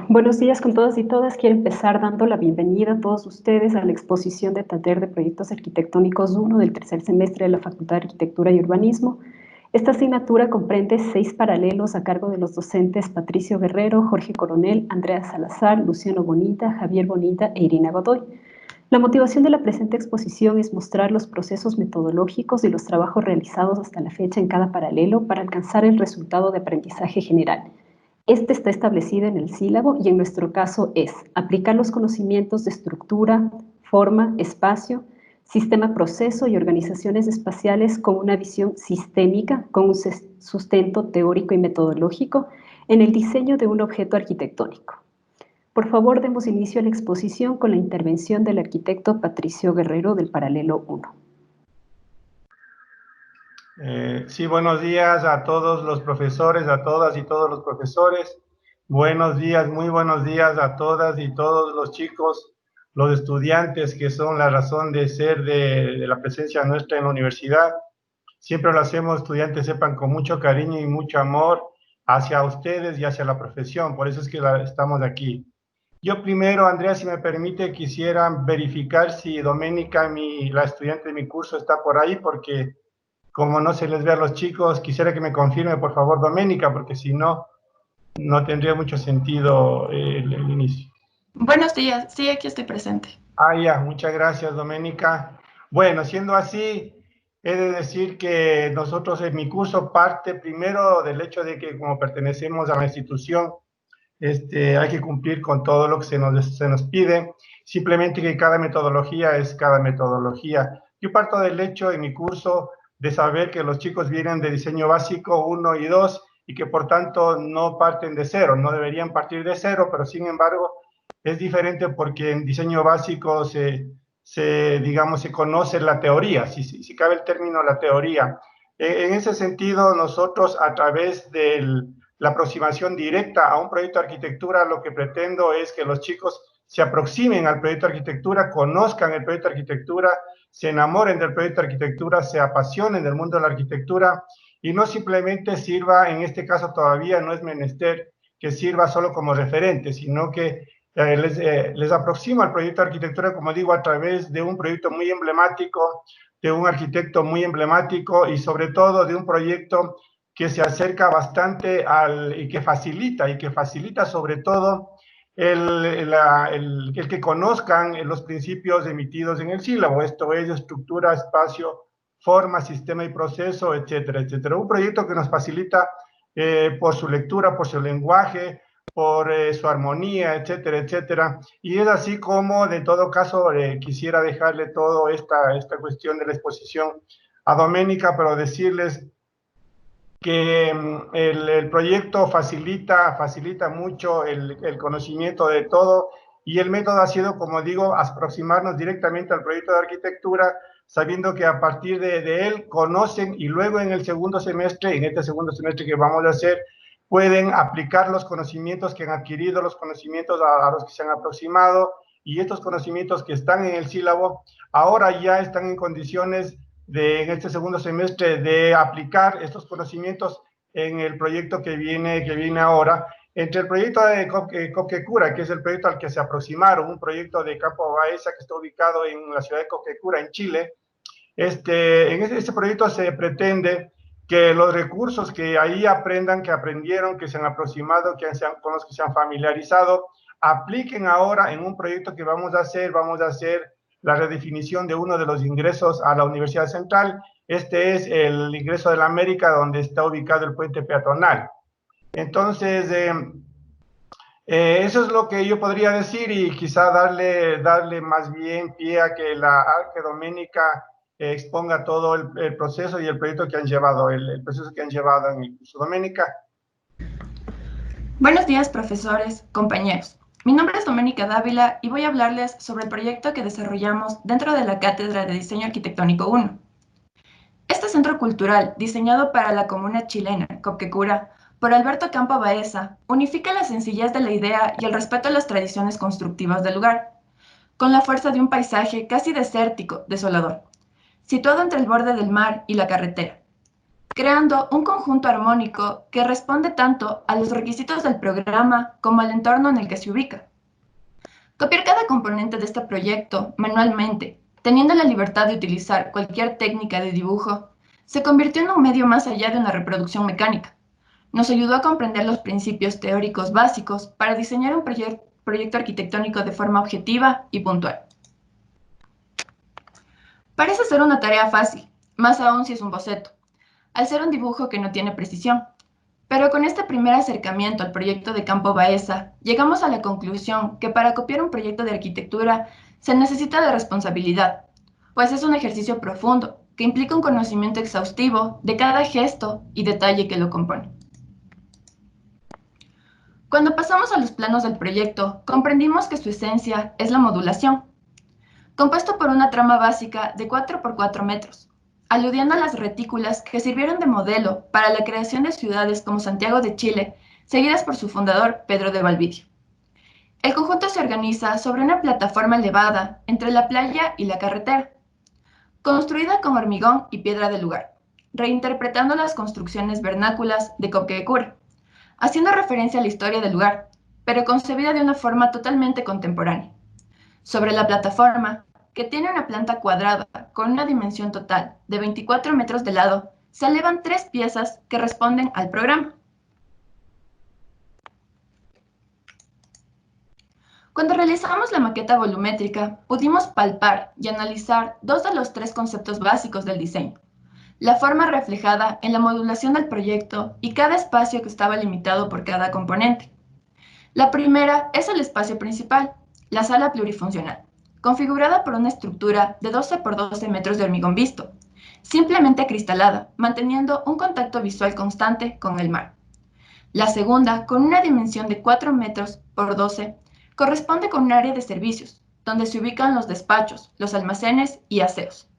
Buenos días con todos y todas. Quiero empezar dando la bienvenida a todos ustedes a la exposición de Taller de Proyectos Arquitectónicos 1 del tercer semestre de la Facultad de Arquitectura y Urbanismo. Esta asignatura comprende 6 paralelos a cargo de los docentes Patricio Guerrero, Jorge Coronel, Andrea Salazar, Luciano Bonita, Javier Bonita e Irina Godoy. La motivación de la presente exposición es mostrar los procesos metodológicos y los trabajos realizados hasta la fecha en cada paralelo para alcanzar el resultado de aprendizaje general. Este está establecido en el sílabo y en nuestro caso es aplicar los conocimientos de estructura, forma, espacio, sistema, proceso y organizaciones espaciales con una visión sistémica, con un sustento teórico y metodológico en el diseño de un objeto arquitectónico. Por favor, demos inicio a la exposición con la intervención del arquitecto Patricio Guerrero del paralelo 1. Sí, buenos días a todos los profesores, a todas y todos los profesores. Buenos días, muy buenos días a todas y todos los chicos, los estudiantes que son la razón de ser de la presencia nuestra en la universidad. Siempre lo hacemos, estudiantes, sepan, con mucho cariño y mucho amor hacia ustedes y hacia la profesión. Por eso es que estamos aquí. Yo primero, Andrea, si me permite, quisiera verificar si Doménica, la estudiante de mi curso, está por ahí, porque como no se les ve a los chicos, quisiera que me confirme, por favor, Doménica, porque si no, no tendría mucho sentido el inicio. Buenos días, sí, aquí estoy presente. Ya, muchas gracias, Doménica. Bueno, siendo así, he de decir que nosotros en mi curso parte primero del hecho de que como pertenecemos a la institución, hay que cumplir con todo lo que se nos pide, simplemente que cada metodología es cada metodología. Yo parto del hecho en mi curso de saber que los chicos vienen de diseño básico 1 y 2 y que por tanto no parten de cero, no deberían partir de cero, pero sin embargo es diferente porque en diseño básico digamos, se conoce la teoría, si cabe el término la teoría. En ese sentido, nosotros a través la aproximación directa a un proyecto de arquitectura, lo que pretendo es que los chicos se aproximen al proyecto de arquitectura, conozcan el proyecto de arquitectura, se enamoren del proyecto de arquitectura, se apasionen del mundo de la arquitectura y no simplemente sirva, en este caso todavía no es menester que sirva solo como referente, sino que les aproximo al proyecto de arquitectura, como digo, a través de un proyecto muy emblemático, de un arquitecto muy emblemático y sobre todo de un proyecto que se acerca bastante y que facilita sobre todo el que conozcan los principios emitidos en el sílabo, esto es estructura, espacio, forma, sistema y proceso, etcétera, etcétera. Un proyecto que nos facilita por su lectura, por su lenguaje, por su armonía, etcétera, etcétera. Y es así como, de todo caso, quisiera dejarle toda esta cuestión de la exposición a Doménica, pero decirles que el proyecto facilita mucho el conocimiento de todo y el método ha sido, como digo, aproximarnos directamente al proyecto de arquitectura, sabiendo que a partir de él conocen y luego en el segundo semestre, en este segundo semestre que vamos a hacer, pueden aplicar los conocimientos que han adquirido, los conocimientos a los que se han aproximado y estos conocimientos que están en el sílabo, ahora ya están en condiciones en este segundo semestre de aplicar estos conocimientos en el proyecto que viene ahora. Entre el proyecto de Coquecura, que es el proyecto al que se aproximaron, un proyecto de Campo Baeza que está ubicado en la ciudad de Coquecura, en Chile, en este proyecto se pretende que los recursos que ahí aprendan, que aprendieron, que se han aproximado, con los que se han familiarizado, apliquen ahora en un proyecto que vamos a hacer la redefinición de uno de los ingresos a la Universidad Central. Este es el ingreso de la América, donde está ubicado el puente peatonal. Entonces, eso es lo que yo podría decir y quizá darle más bien pie a que Doménica exponga todo el proceso y el proyecto que han llevado, el proceso que han llevado en el curso. Doménica. Buenos días, profesores, compañeros. Mi nombre es Doménica Dávila y voy a hablarles sobre el proyecto que desarrollamos dentro de la Cátedra de Diseño Arquitectónico 1. Este centro cultural, diseñado para la comuna chilena, Coquecura, por Alberto Campo Baeza, unifica la sencillez de la idea y el respeto a las tradiciones constructivas del lugar, con la fuerza de un paisaje casi desértico, desolador, situado entre el borde del mar y la carretera. creando un conjunto armónico que responde tanto a los requisitos del programa como al entorno en el que se ubica. Copiar cada componente de este proyecto manualmente, teniendo la libertad de utilizar cualquier técnica de dibujo, se convirtió en un medio más allá de una reproducción mecánica. Nos ayudó a comprender los principios teóricos básicos para diseñar un proyecto arquitectónico de forma objetiva y puntual. Parece ser una tarea fácil, más aún si es un boceto, al ser un dibujo que no tiene precisión. Pero con este primer acercamiento al proyecto de Campo Baeza, llegamos a la conclusión que para copiar un proyecto de arquitectura se necesita de responsabilidad, pues es un ejercicio profundo que implica un conocimiento exhaustivo de cada gesto y detalle que lo compone. Cuando pasamos a los planos del proyecto, comprendimos que su esencia es la modulación, compuesto por una trama básica de 4 por 4 metros, aludiendo a las retículas que sirvieron de modelo para la creación de ciudades como Santiago de Chile, seguidas por su fundador, Pedro de Valdivia. El conjunto se organiza sobre una plataforma elevada entre la playa y la carretera, construida con hormigón y piedra del lugar, reinterpretando las construcciones vernáculas de Copquecura, haciendo referencia a la historia del lugar, pero concebida de una forma totalmente contemporánea. Sobre la plataforma, que tiene una planta cuadrada con una dimensión total de 24 metros de lado, se elevan 3 piezas que responden al programa. Cuando realizamos la maqueta volumétrica, pudimos palpar y analizar 2 de los 3 conceptos básicos del diseño: la forma reflejada en la modulación del proyecto y cada espacio que estaba limitado por cada componente. La primera es el espacio principal, la sala plurifuncional, configurada por una estructura de 12 por 12 metros de hormigón visto, simplemente acristalada, manteniendo un contacto visual constante con el mar. La segunda, con una dimensión de 4 metros por 12, corresponde con un área de servicios, donde se ubican los despachos, los almacenes y aseos.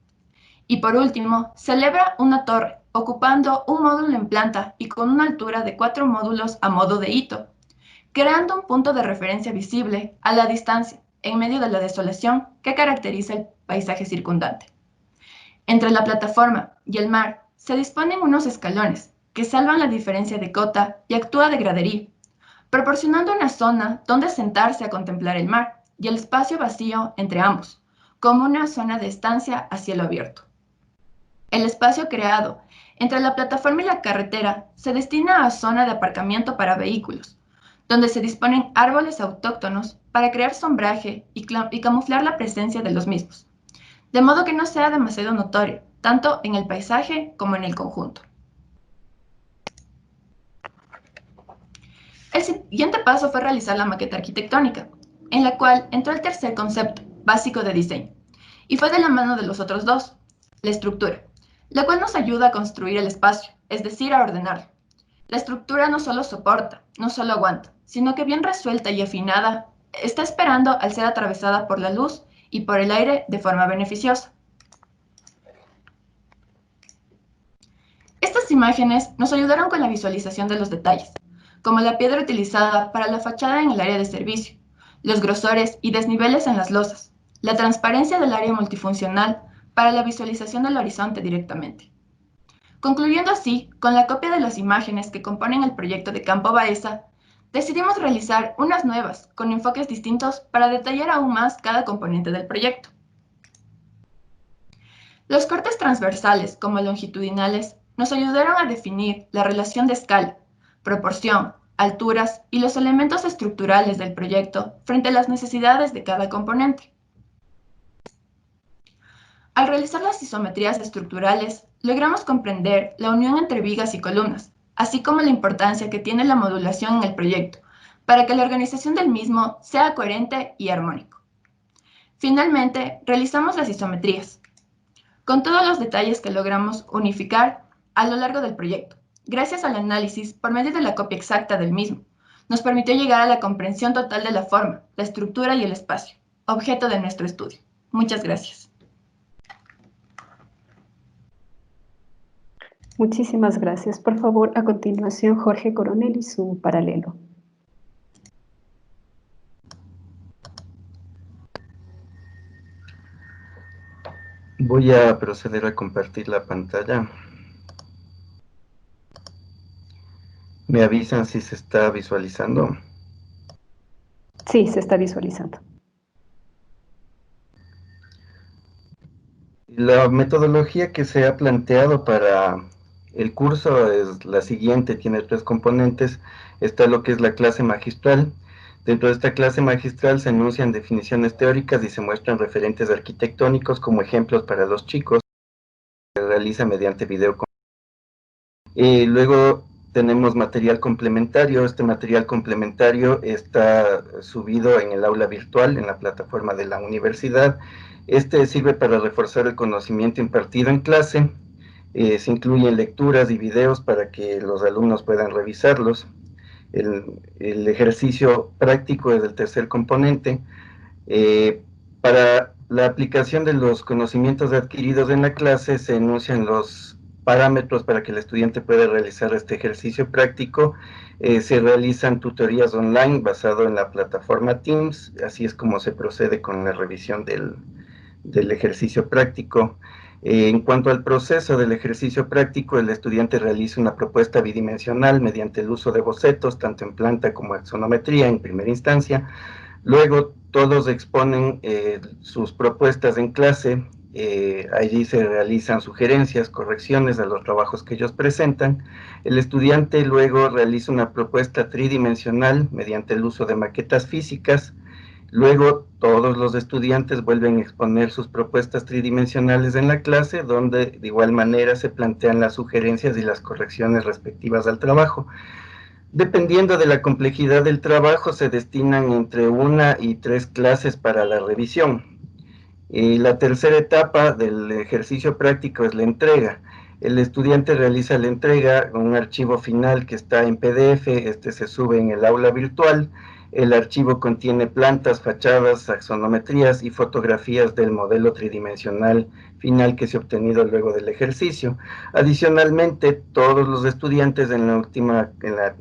Y por último, celebra una torre, ocupando un módulo en planta y con una altura de 4 módulos a modo de hito, creando un punto de referencia visible a la distancia, en medio de la desolación que caracteriza el paisaje circundante. Entre la plataforma y el mar se disponen unos escalones que salvan la diferencia de cota y actúa de gradería, proporcionando una zona donde sentarse a contemplar el mar y el espacio vacío entre ambos, como una zona de estancia a cielo abierto. El espacio creado entre la plataforma y la carretera se destina a zona de aparcamiento para vehículos, donde se disponen árboles autóctonos para crear sombraje y camuflar la presencia de los mismos, de modo que no sea demasiado notorio, tanto en el paisaje como en el conjunto. El siguiente paso fue realizar la maqueta arquitectónica, en la cual entró el tercer concepto básico de diseño, y fue de la mano de los otros dos, la estructura, la cual nos ayuda a construir el espacio, es decir, a ordenarlo. La estructura no solo soporta, no solo aguanta, sino que bien resuelta y afinada, está esperando al ser atravesada por la luz y por el aire de forma beneficiosa. Estas imágenes nos ayudaron con la visualización de los detalles, como la piedra utilizada para la fachada en el área de servicio, los grosores y desniveles en las losas, la transparencia del área multifuncional para la visualización del horizonte directamente. Concluyendo así, con la copia de las imágenes que componen el proyecto de Campo Baeza, decidimos realizar unas nuevas, con enfoques distintos para detallar aún más cada componente del proyecto. Los cortes transversales, como longitudinales, nos ayudaron a definir la relación de escala, proporción, alturas y los elementos estructurales del proyecto frente a las necesidades de cada componente. Al realizar las isometrías estructurales, logramos comprender la unión entre vigas y columnas, así como la importancia que tiene la modulación en el proyecto, para que la organización del mismo sea coherente y armónico. Finalmente, realizamos las isometrías, con todos los detalles que logramos unificar a lo largo del proyecto. Gracias al análisis por medio de la copia exacta del mismo, nos permitió llegar a la comprensión total de la forma, la estructura y el espacio, objeto de nuestro estudio. Muchas gracias. Muchísimas gracias. Por favor, a continuación, Jorge Coronel y su paralelo. Voy a proceder a compartir la pantalla. ¿Me avisan si se está visualizando? Sí, se está visualizando. La metodología que se ha planteado para el curso es la siguiente, tiene 3 componentes. Está lo que es la clase magistral. Dentro de esta clase magistral se enuncian definiciones teóricas y se muestran referentes arquitectónicos como ejemplos para los chicos. Se realiza mediante video. Luego tenemos material complementario. Este material complementario está subido en el aula virtual, en la plataforma de la universidad. Este sirve para reforzar el conocimiento impartido en clase. Se incluyen lecturas y videos para que los alumnos puedan revisarlos. El ejercicio práctico es el tercer componente. Para la aplicación de los conocimientos adquiridos en la clase se enuncian los parámetros para que el estudiante pueda realizar este ejercicio práctico. Se realizan tutorías online basado en la plataforma Teams, así es como se procede con la revisión del ejercicio práctico. En cuanto al proceso del ejercicio práctico, el estudiante realiza una propuesta bidimensional mediante el uso de bocetos, tanto en planta como axonometría en primera instancia. Luego todos exponen sus propuestas en clase, allí se realizan sugerencias, correcciones a los trabajos que ellos presentan. El estudiante luego realiza una propuesta tridimensional mediante el uso de maquetas físicas. Luego todos los estudiantes vuelven a exponer sus propuestas tridimensionales en la clase, donde de igual manera se plantean las sugerencias y las correcciones respectivas al trabajo. Dependiendo de la complejidad del trabajo, se destinan entre 1 y 3 clases para la revisión. Y la tercera etapa del ejercicio práctico es la entrega. El estudiante realiza la entrega con un archivo final que está en PDF, este se sube en el aula virtual. El archivo contiene plantas, fachadas, axonometrías y fotografías del modelo tridimensional final que se ha obtenido luego del ejercicio. Adicionalmente, todos los estudiantes en la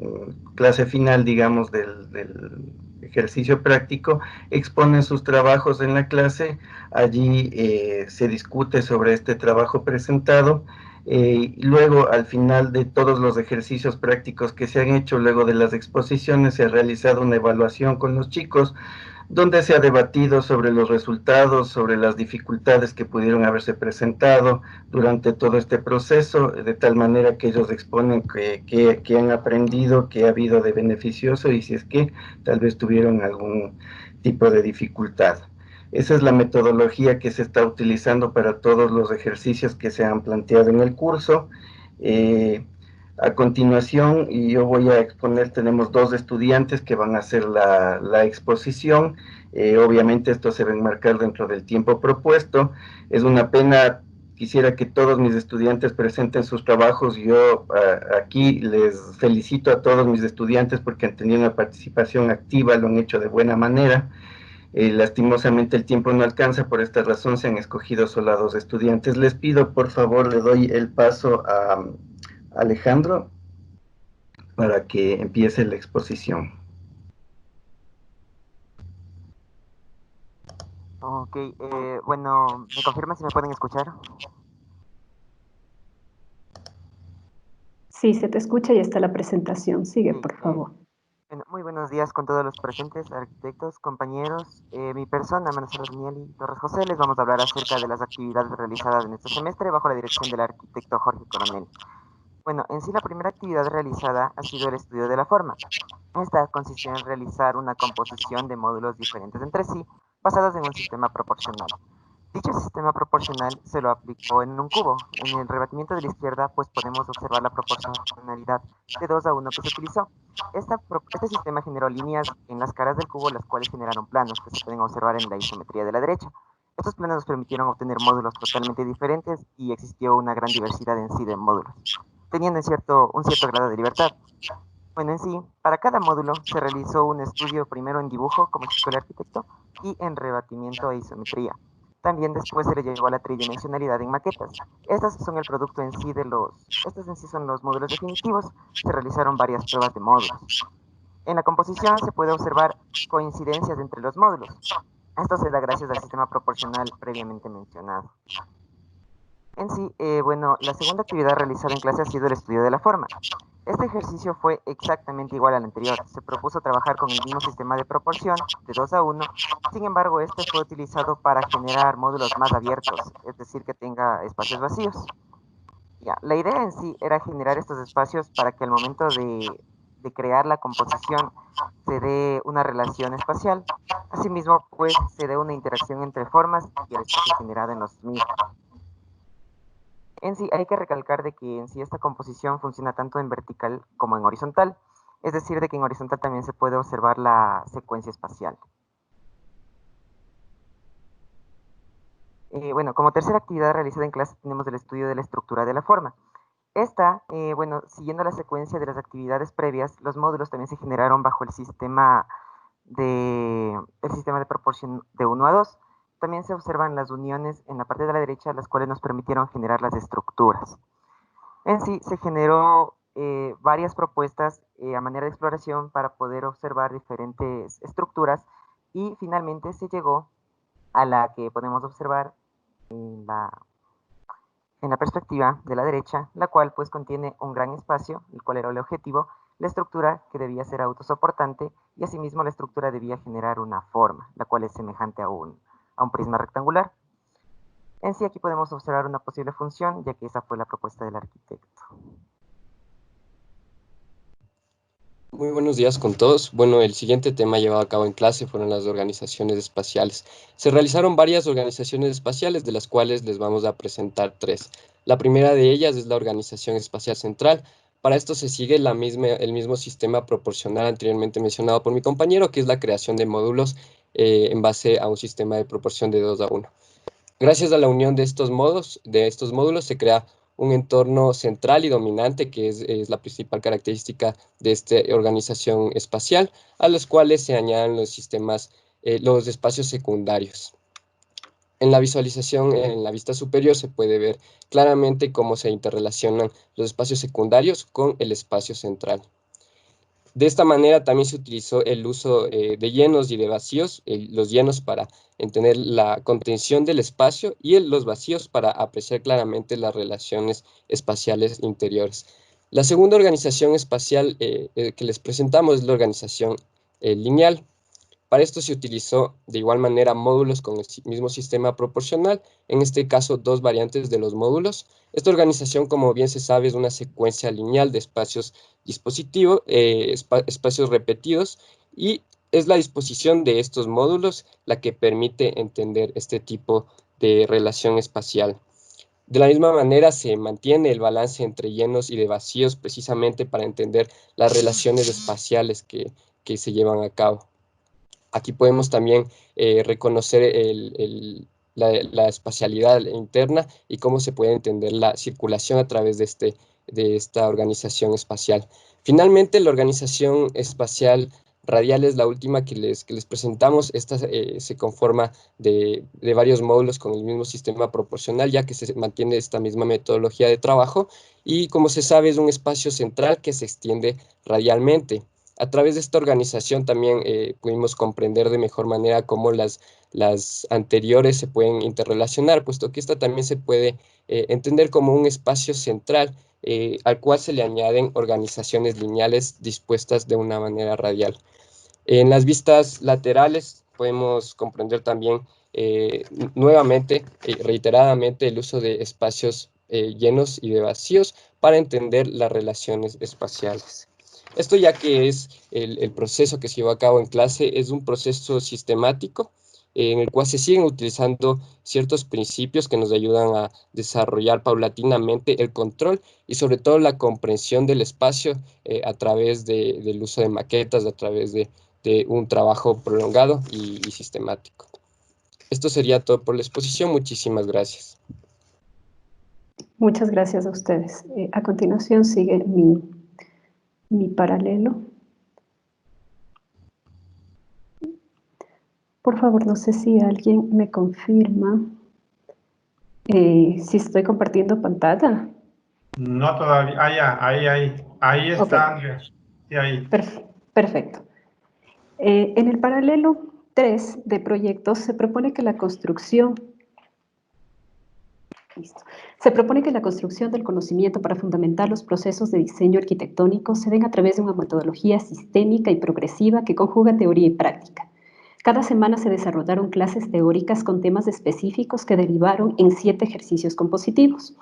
clase final, digamos, del ejercicio práctico, exponen sus trabajos en la clase. Allí se discute sobre este trabajo presentado. Luego, al final de todos los ejercicios prácticos que se han hecho, luego de las exposiciones, se ha realizado una evaluación con los chicos, donde se ha debatido sobre los resultados, sobre las dificultades que pudieron haberse presentado durante todo este proceso, de tal manera que ellos exponen que han aprendido, que ha habido de beneficioso y si es que tal vez tuvieron algún tipo de dificultad. Esa es la metodología que se está utilizando para todos los ejercicios que se han planteado en el curso. A continuación, y yo voy a exponer, tenemos 2 estudiantes que van a hacer la exposición. Obviamente esto se va a enmarcar dentro del tiempo propuesto. Es una pena, quisiera que todos mis estudiantes presenten sus trabajos. Yo aquí les felicito a todos mis estudiantes porque han tenido una participación activa, lo han hecho de buena manera. Lastimosamente el tiempo no alcanza, por esta razón se han escogido solo a 2 estudiantes. Les pido, por favor, le doy el paso a Alejandro para que empiece la exposición. Ok, bueno, ¿me confirman si me pueden escuchar? Sí, se te escucha y está la presentación. Sigue, Sí, por favor. bueno, muy buenos días con todos los presentes, arquitectos, compañeros. Mi persona, Manasolo Danieli Torres José, les vamos a hablar acerca de las actividades realizadas en este semestre bajo la dirección del arquitecto Jorge Coronel. Bueno, en sí la primera actividad realizada ha sido el estudio de la forma. Esta consistió en realizar una composición de módulos diferentes entre sí, basados en un sistema proporcional. Dicho sistema proporcional se lo aplicó en un cubo. En el rebatimiento de la izquierda, pues podemos observar la proporcionalidad de 2 a 1 que se utilizó. Este sistema generó líneas en las caras del cubo, las cuales generaron planos que se pueden observar en la isometría de la derecha. Estos planos nos permitieron obtener módulos totalmente diferentes y existió una gran diversidad en sí de módulos, teniendo un cierto grado de libertad. Bueno, en sí, para cada módulo se realizó un estudio primero en dibujo, como explicó el arquitecto, y en rebatimiento e isometría. También después se le llegó a la tridimensionalidad en maquetas. Estos son el producto en sí estos en sí son los módulos definitivos. Se realizaron varias pruebas de módulos. En la composición se puede observar coincidencias entre los módulos. Esto se da gracias al sistema proporcional previamente mencionado. En sí, bueno, la segunda actividad realizada en clase ha sido el estudio de la forma. Este ejercicio fue exactamente igual al anterior. Se propuso trabajar con el mismo sistema de proporción, de 2 a 1. Sin embargo, este fue utilizado para generar módulos más abiertos, es decir, que tenga espacios vacíos. Ya, la idea en sí era generar estos espacios para que al momento de crear la composición se dé una relación espacial. Asimismo, pues, se dé una interacción entre formas y el espacio generado en los mismos. En sí, hay que recalcar de que en sí esta composición funciona tanto en vertical como en horizontal, es decir, de que en horizontal también se puede observar la secuencia espacial. Bueno, como tercera actividad realizada en clase tenemos el estudio de la estructura de la forma. Esta, bueno, siguiendo la secuencia de las actividades previas, los módulos también se generaron bajo el sistema de proporción de 1 a 2. También se observan las uniones en la parte de la derecha, las cuales nos permitieron generar las estructuras. En sí, se generó varias propuestas a manera de exploración para poder observar diferentes estructuras y finalmente se llegó a la que podemos observar en la perspectiva de la derecha, la cual pues contiene un gran espacio, el cual era el objetivo, la estructura que debía ser autosoportante y asimismo la estructura debía generar una forma, la cual es semejante a un prisma rectangular. En sí aquí podemos observar una posible función, ya que esa fue la propuesta del arquitecto. Muy buenos días con todos. Bueno, el siguiente tema llevado a cabo en clase fueron las organizaciones espaciales. Se realizaron varias organizaciones espaciales, de las cuales les vamos a presentar 3. La primera de ellas es la Organización Espacial Central. Para esto se sigue el mismo sistema proporcional anteriormente mencionado por mi compañero, que es la creación de módulos en base a un sistema de proporción de 2 a 1. Gracias a la unión de estos módulos se crea un entorno central y dominante, que es la principal característica de esta organización espacial, a los cuales se añaden los espacios secundarios. En la visualización, en la vista superior, se puede ver claramente cómo se interrelacionan los espacios secundarios con el espacio central. De esta manera también se utilizó el uso de llenos y de vacíos, los llenos para entender la contención del espacio y los vacíos para apreciar claramente las relaciones espaciales interiores. La segunda organización espacial que les presentamos es la organización lineal. Para esto se utilizó de igual manera módulos con el mismo sistema proporcional, en este caso 2 variantes de los módulos. Esta organización, como bien se sabe, es una secuencia lineal de espacios dispositivos, espacios repetidos, y es la disposición de estos módulos la que permite entender este tipo de relación espacial. De la misma manera se mantiene el balance entre llenos y de vacíos precisamente para entender las relaciones espaciales que se llevan a cabo. Aquí podemos también reconocer la espacialidad interna y cómo se puede entender la circulación a través de esta organización espacial. Finalmente, la organización espacial radial es la última que les presentamos. Esta se conforma de varios módulos con el mismo sistema proporcional, ya que se mantiene esta misma metodología de trabajo, y como se sabe es un espacio central que se extiende radialmente. A través de esta organización también pudimos comprender de mejor manera cómo las anteriores se pueden interrelacionar, puesto que esta también se puede entender como un espacio central al cual se le añaden organizaciones lineales dispuestas de una manera radial. En las vistas laterales podemos comprender también nuevamente, reiteradamente, el uso de espacios llenos y de vacíos para entender las relaciones espaciales. Esto, ya que es el proceso que se llevó a cabo en clase, es un proceso sistemático en el cual se siguen utilizando ciertos principios que nos ayudan a desarrollar paulatinamente el control y sobre todo la comprensión del espacio a través del uso de maquetas, a través de un trabajo prolongado y sistemático. Esto sería todo por la exposición. Muchísimas gracias. Muchas gracias a ustedes. A continuación sigue mi paralelo. Por favor, no sé si alguien me confirma si estoy compartiendo pantalla. No todavía. Ahí está, Okay. Andrés. Sí, ahí. Perfecto. En el paralelo 3 de proyectos se propone que la construcción Listo. Se propone que la construcción del conocimiento para fundamentar los procesos de diseño arquitectónico se den a través de una metodología sistémica y progresiva que conjuga teoría y práctica. Cada semana se desarrollaron clases teóricas con temas específicos que derivaron en 7 ejercicios compositivos.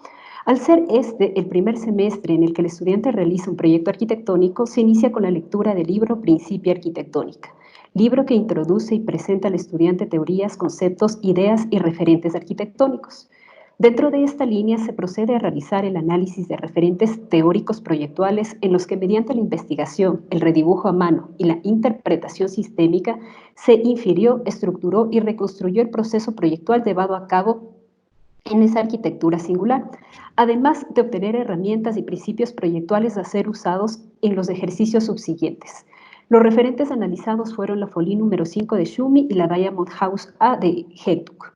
Al ser este el primer semestre en el que el estudiante realiza un proyecto arquitectónico, se inicia con la lectura del libro Principia Arquitectónica, libro que introduce y presenta al estudiante teorías, conceptos, ideas y referentes arquitectónicos. Dentro de esta línea se procede a realizar el análisis de referentes teóricos proyectuales en los que mediante la investigación, el redibujo a mano y la interpretación sistémica se infirió, estructuró y reconstruyó el proceso proyectual llevado a cabo en esa arquitectura singular, además de obtener herramientas y principios proyectuales a ser usados en los ejercicios subsiguientes. Los referentes analizados fueron la folie número 5 de Schumi y la Diamond House A de Hettuk.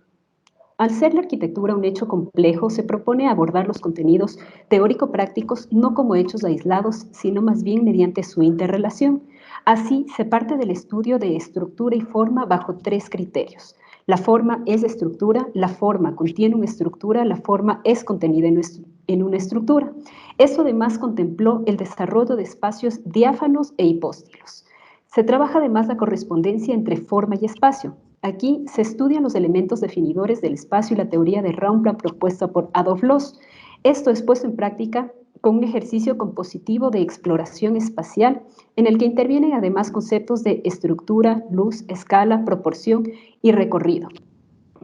Al ser la arquitectura un hecho complejo, se propone abordar los contenidos teórico-prácticos no como hechos aislados, sino más bien mediante su interrelación. Así, se parte del estudio de estructura y forma bajo 3 criterios. La forma es estructura, la forma contiene una estructura, la forma es contenida en una estructura. Eso además contempló el desarrollo de espacios diáfanos e hipóstilos. Se trabaja además la correspondencia entre forma y espacio. Aquí se estudian los elementos definidores del espacio y la teoría de Raumplan propuesta por Adolf Loos. Esto es puesto en práctica con un ejercicio compositivo de exploración espacial en el que intervienen además conceptos de estructura, luz, escala, proporción y recorrido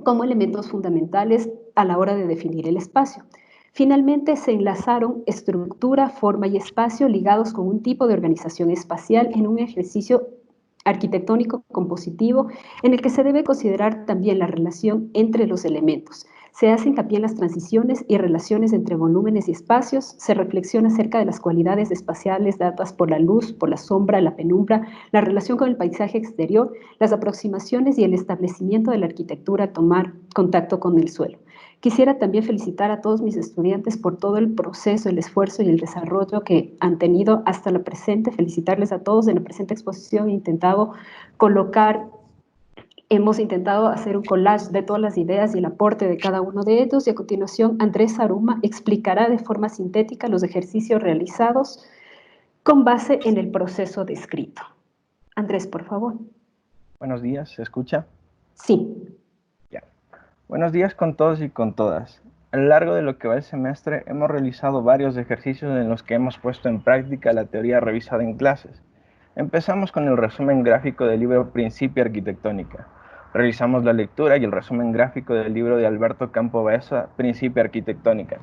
como elementos fundamentales a la hora de definir el espacio. Finalmente, se enlazaron estructura, forma y espacio ligados con un tipo de organización espacial en un ejercicio arquitectónico compositivo en el que se debe considerar también la relación entre los elementos. Se hace hincapié en las transiciones y relaciones entre volúmenes y espacios, se reflexiona acerca de las cualidades espaciales dadas por la luz, por la sombra, la penumbra, la relación con el paisaje exterior, las aproximaciones y el establecimiento de la arquitectura a tomar contacto con el suelo. Quisiera también felicitar a todos mis estudiantes por todo el proceso, el esfuerzo y el desarrollo que han tenido hasta la presente. Felicitarles a todos. En la presente exposición hemos intentado hacer un collage de todas las ideas y el aporte de cada uno de ellos y a continuación Andrés Aruma explicará de forma sintética los ejercicios realizados con base en el proceso descrito. Andrés, por favor. Buenos días, ¿se escucha? Sí. Ya. Buenos días con todos y con todas. A lo largo de lo que va el semestre hemos realizado varios ejercicios en los que hemos puesto en práctica la teoría revisada en clases. Empezamos con el resumen gráfico del libro Principia Arquitectónica. Realizamos la lectura y el resumen gráfico del libro de Alberto Campo Baeza, Principia Arquitectónica.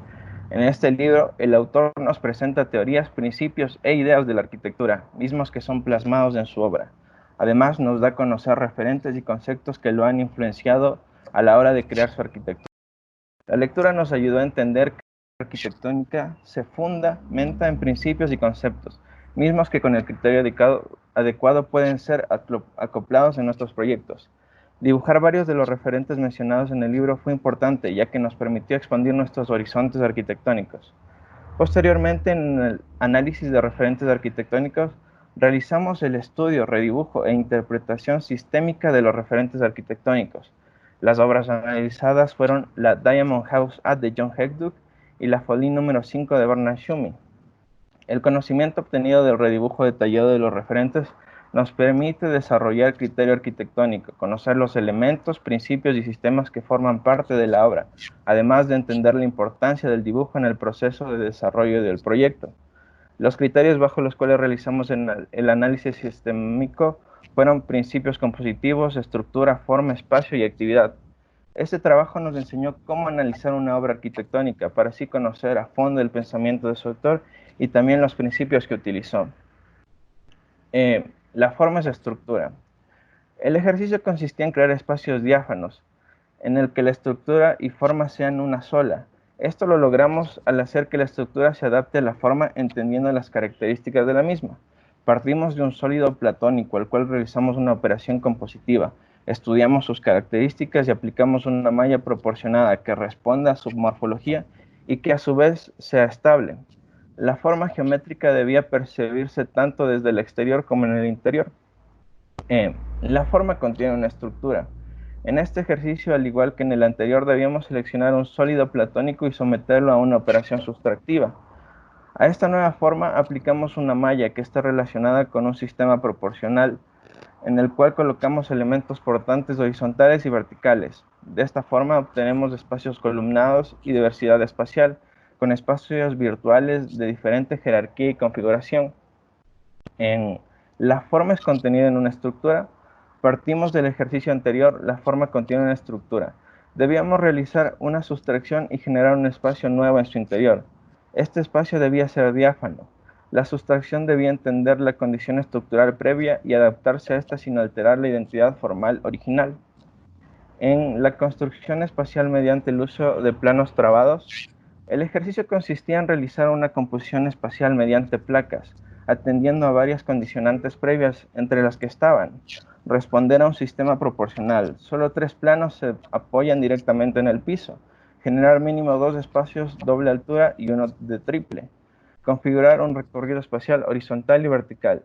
En este libro, el autor nos presenta teorías, principios e ideas de la arquitectura, mismos que son plasmados en su obra. Además, nos da a conocer referentes y conceptos que lo han influenciado a la hora de crear su arquitectura. La lectura nos ayudó a entender que la arquitectónica se fundamenta en principios y conceptos, mismos que con el criterio adecuado pueden ser acoplados en nuestros proyectos. Dibujar varios de los referentes mencionados en el libro fue importante, ya que nos permitió expandir nuestros horizontes arquitectónicos. Posteriormente, en el análisis de referentes arquitectónicos, realizamos el estudio, redibujo e interpretación sistémica de los referentes arquitectónicos. Las obras analizadas fueron la Diamond House A de John Hettuk y la folie número 5 de Bernard Schumi. El conocimiento obtenido del redibujo detallado de los referentes nos permite desarrollar criterio arquitectónico, conocer los elementos, principios y sistemas que forman parte de la obra, además de entender la importancia del dibujo en el proceso de desarrollo del proyecto. Los criterios bajo los cuales realizamos el análisis sistémico fueron principios compositivos, estructura, forma, espacio y actividad. Este trabajo nos enseñó cómo analizar una obra arquitectónica para así conocer a fondo el pensamiento de su autor y también los principios que utilizó. La forma es estructura. El ejercicio consistía en crear espacios diáfanos, en el que la estructura y forma sean una sola. Esto lo logramos al hacer que la estructura se adapte a la forma entendiendo las características de la misma. Partimos de un sólido platónico, al cual realizamos una operación compositiva. Estudiamos sus características y aplicamos una malla proporcionada que responda a su morfología y que a su vez sea estable. La forma geométrica debía percibirse tanto desde el exterior como en el interior. La forma contiene una estructura. En este ejercicio, al igual que en el anterior, debíamos seleccionar un sólido platónico y someterlo a una operación sustractiva. A esta nueva forma aplicamos una malla que está relacionada con un sistema proporcional, en el cual colocamos elementos portantes horizontales y verticales. De esta forma obtenemos espacios columnados y diversidad espacial, con espacios virtuales de diferente jerarquía y configuración. En la forma es contenida en una estructura. Partimos del ejercicio anterior, la forma contiene una estructura. Debíamos realizar una sustracción y generar un espacio nuevo en su interior. Este espacio debía ser diáfano. La sustracción debía entender la condición estructural previa y adaptarse a esta sin alterar la identidad formal original. En la construcción espacial mediante el uso de planos trabados, el ejercicio consistía en realizar una composición espacial mediante placas, atendiendo a varias condicionantes previas, entre las que estaban: responder a un sistema proporcional, solo 3 planos se apoyan directamente en el piso, generar mínimo 2 espacios doble altura y uno de triple, configurar un recorrido espacial horizontal y vertical.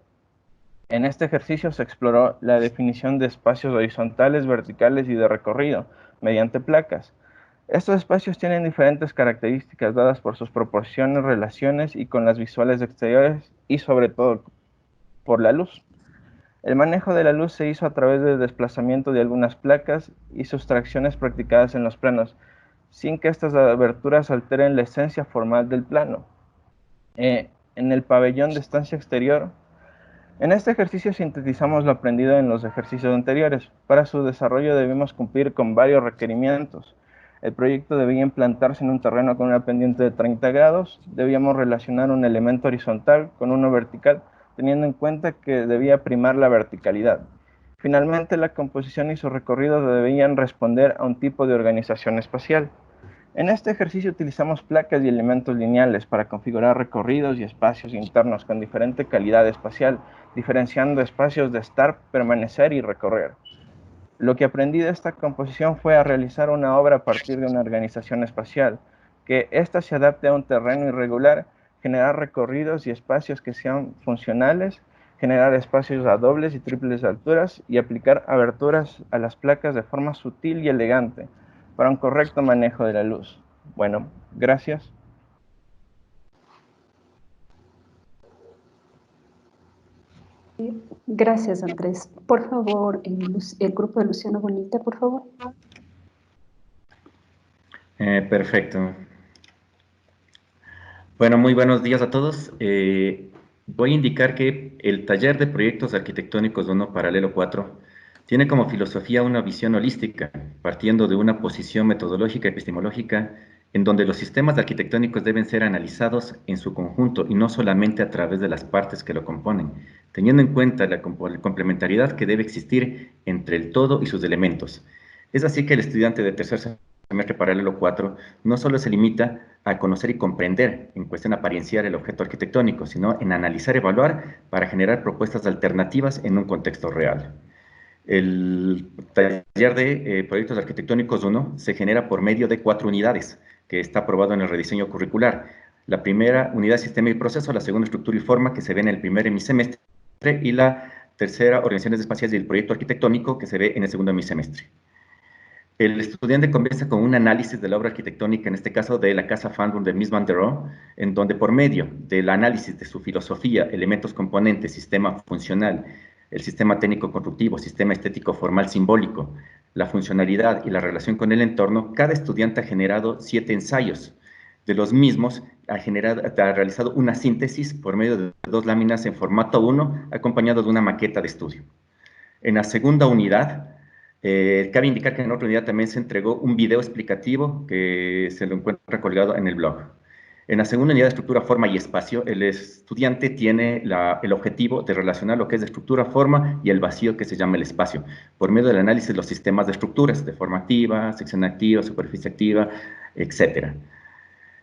En este ejercicio se exploró la definición de espacios horizontales, verticales y de recorrido mediante placas. Estos espacios tienen diferentes características dadas por sus proporciones, relaciones y con las visuales exteriores y sobre todo por la luz. El manejo de la luz se hizo a través del desplazamiento de algunas placas y sustracciones practicadas en los planos, sin que estas aberturas alteren la esencia formal del plano. En el pabellón de estancia exterior, en este ejercicio sintetizamos lo aprendido en los ejercicios anteriores. Para su desarrollo debemos cumplir con varios requerimientos. El proyecto debía implantarse en un terreno con una pendiente de 30 grados. Debíamos relacionar un elemento horizontal con uno vertical, teniendo en cuenta que debía primar la verticalidad. Finalmente, la composición y su recorrido debían responder a un tipo de organización espacial. En este ejercicio utilizamos placas y elementos lineales para configurar recorridos y espacios internos con diferente calidad espacial, diferenciando espacios de estar, permanecer y recorrer. Lo que aprendí de esta composición fue a realizar una obra a partir de una organización espacial, que ésta se adapte a un terreno irregular, generar recorridos y espacios que sean funcionales, generar espacios a dobles y triples alturas y aplicar aberturas a las placas de forma sutil y elegante para un correcto manejo de la luz. Bueno, gracias. Gracias, Andrés. Por favor, el grupo de Luciano Bonita, por favor. Perfecto. Bueno, muy buenos días a todos. Voy a indicar que el taller de proyectos arquitectónicos 1 Paralelo 4 tiene como filosofía una visión holística, partiendo de una posición metodológica y epistemológica en donde los sistemas arquitectónicos deben ser analizados en su conjunto y no solamente a través de las partes que lo componen, teniendo en cuenta la complementariedad que debe existir entre el todo y sus elementos. Es así que el estudiante de tercer semestre Paralelo 4 no solo se limita a conocer y comprender en cuestión apariencial el objeto arquitectónico, sino en analizar y evaluar para generar propuestas alternativas en un contexto real. El taller de proyectos arquitectónicos 1 se genera por medio de 4 unidades, que está aprobado en el rediseño curricular. La primera, unidad, sistema y proceso; la segunda, estructura y forma, que se ve en el primer hemisemestre, y la tercera, organizaciones espaciales del proyecto arquitectónico, que se ve en el segundo hemisemestre. El estudiante comienza con un análisis de la obra arquitectónica, en este caso de la Casa Fandrum de Mies van der Rohe, en donde por medio del análisis de su filosofía, elementos componentes, sistema funcional, el sistema técnico-constructivo, sistema estético-formal simbólico, la funcionalidad y la relación con el entorno, cada estudiante ha generado 7 ensayos. De los mismos, ha realizado una síntesis por medio de 2 láminas en formato 1, acompañado de una maqueta de estudio. En la segunda unidad, cabe indicar que en otra unidad también se entregó un video explicativo que se lo encuentra colgado en el blog. En la segunda unidad de estructura, forma y espacio, el estudiante tiene el objetivo de relacionar lo que es de estructura, forma y el vacío que se llama el espacio, por medio del análisis de los sistemas de estructuras, de forma activa, sección activa, superficie activa, etc.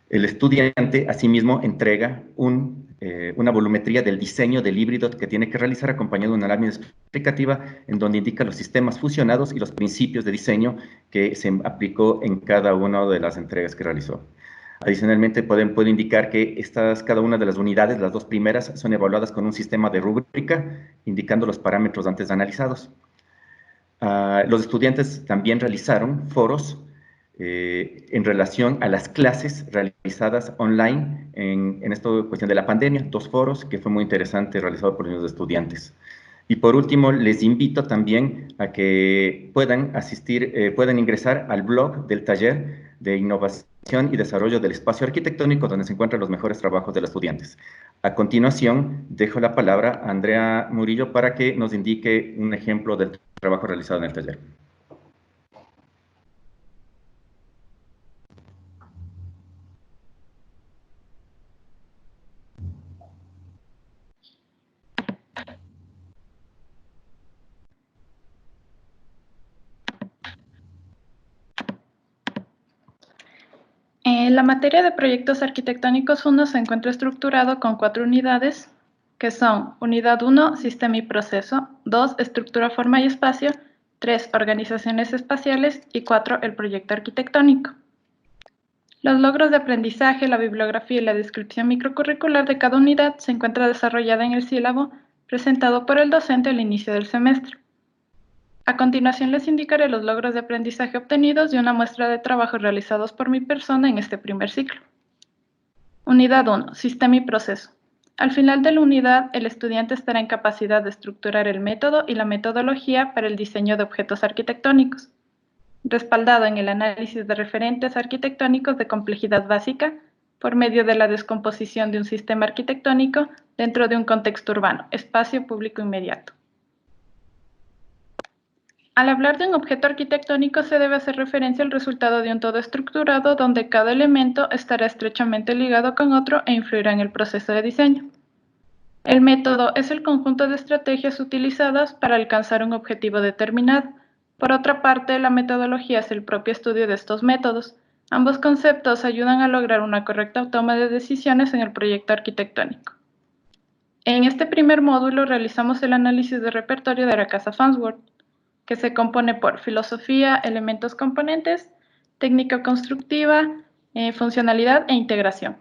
El estudiante, asimismo, entrega una volumetría del diseño del híbrido que tiene que realizar, acompañado de una lámina explicativa en donde indica los sistemas fusionados y los principios de diseño que se aplicó en cada una de las entregas que realizó. Adicionalmente, puedo indicar que cada una de las unidades, las 2 primeras, son evaluadas con un sistema de rúbrica, indicando los parámetros antes analizados. Los estudiantes también realizaron foros en relación a las clases realizadas online en esta cuestión de la pandemia, 2 foros que fue muy interesante realizado por los estudiantes. Y por último, les invito también a que puedan asistir, puedan ingresar al blog del taller de innovación y desarrollo del espacio arquitectónico, donde se encuentran los mejores trabajos de los estudiantes. A continuación, dejo la palabra a Andrea Murillo para que nos indique un ejemplo del trabajo realizado en el taller. La materia de proyectos arquitectónicos 1 se encuentra estructurado con 4 unidades, que son unidad 1, sistema y proceso, 2, estructura, forma y espacio, 3, organizaciones espaciales y 4, el proyecto arquitectónico. Los logros de aprendizaje, la bibliografía y la descripción microcurricular de cada unidad se encuentra desarrollada en el sílabo presentado por el docente al inicio del semestre. A continuación les indicaré los logros de aprendizaje obtenidos de una muestra de trabajos realizados por mi persona en este primer ciclo. Unidad 1. Sistema y proceso. Al final de la unidad, el estudiante estará en capacidad de estructurar el método y la metodología para el diseño de objetos arquitectónicos, respaldado en el análisis de referentes arquitectónicos de complejidad básica por medio de la descomposición de un sistema arquitectónico dentro de un contexto urbano, espacio público inmediato. Al hablar de un objeto arquitectónico se debe hacer referencia al resultado de un todo estructurado donde cada elemento estará estrechamente ligado con otro e influirá en el proceso de diseño. El método es el conjunto de estrategias utilizadas para alcanzar un objetivo determinado. Por otra parte, la metodología es el propio estudio de estos métodos. Ambos conceptos ayudan a lograr una correcta toma de decisiones en el proyecto arquitectónico. En este primer módulo realizamos el análisis de repertorio de la casa Farnsworth, que se compone por filosofía, elementos componentes, técnica constructiva, funcionalidad e integración.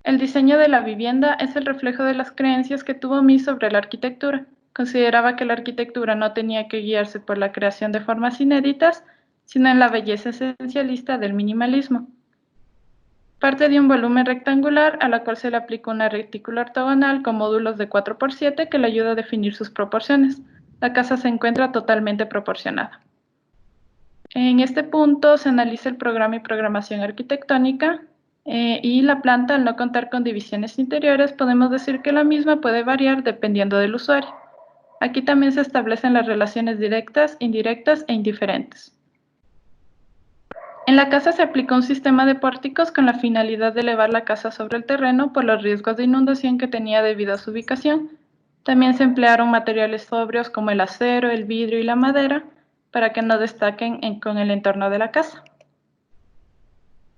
El diseño de la vivienda es el reflejo de las creencias que tuvo Mies sobre la arquitectura. Consideraba que la arquitectura no tenía que guiarse por la creación de formas inéditas, sino en la belleza esencialista del minimalismo. Parte de un volumen rectangular a la cual se le aplica una retícula ortogonal con módulos de 4×7 que le ayuda a definir sus proporciones. La casa se encuentra totalmente proporcionada. En este punto se analiza el programa y programación arquitectónica y la planta, al no contar con divisiones interiores, podemos decir que la misma puede variar dependiendo del usuario. Aquí también se establecen las relaciones directas, indirectas e indiferentes. En la casa se aplicó un sistema de pórticos con la finalidad de elevar la casa sobre el terreno por los riesgos de inundación que tenía debido a su ubicación. También se emplearon materiales sobrios como el acero, el vidrio y la madera para que no destaquen con el entorno de la casa.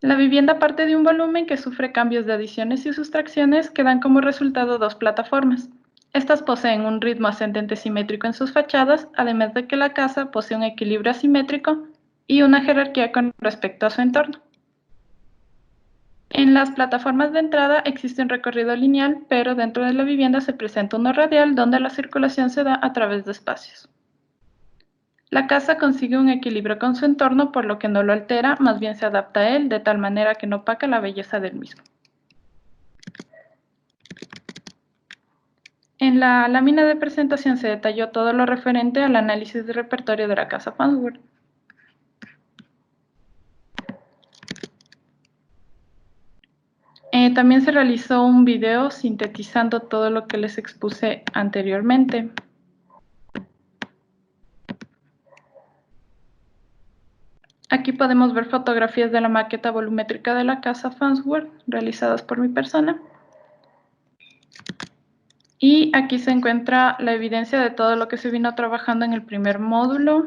La vivienda parte de un volumen que sufre cambios de adiciones y sustracciones que dan como resultado 2 plataformas. Estas poseen un ritmo ascendente simétrico en sus fachadas, además de que la casa posee un equilibrio asimétrico y una jerarquía con respecto a su entorno. En las plataformas de entrada existe un recorrido lineal, pero dentro de la vivienda se presenta uno radial donde la circulación se da a través de espacios. La casa consigue un equilibrio con su entorno, por lo que no lo altera, más bien se adapta a él de tal manera que no opaca la belleza del mismo. En la lámina de presentación se detalló todo lo referente al análisis de repertorio de la casa Farnsworth. También se realizó un video sintetizando todo lo que les expuse anteriormente. Aquí podemos ver fotografías de la maqueta volumétrica de la casa Farnsworth realizadas por mi persona. Y aquí se encuentra la evidencia de todo lo que se vino trabajando en el primer módulo,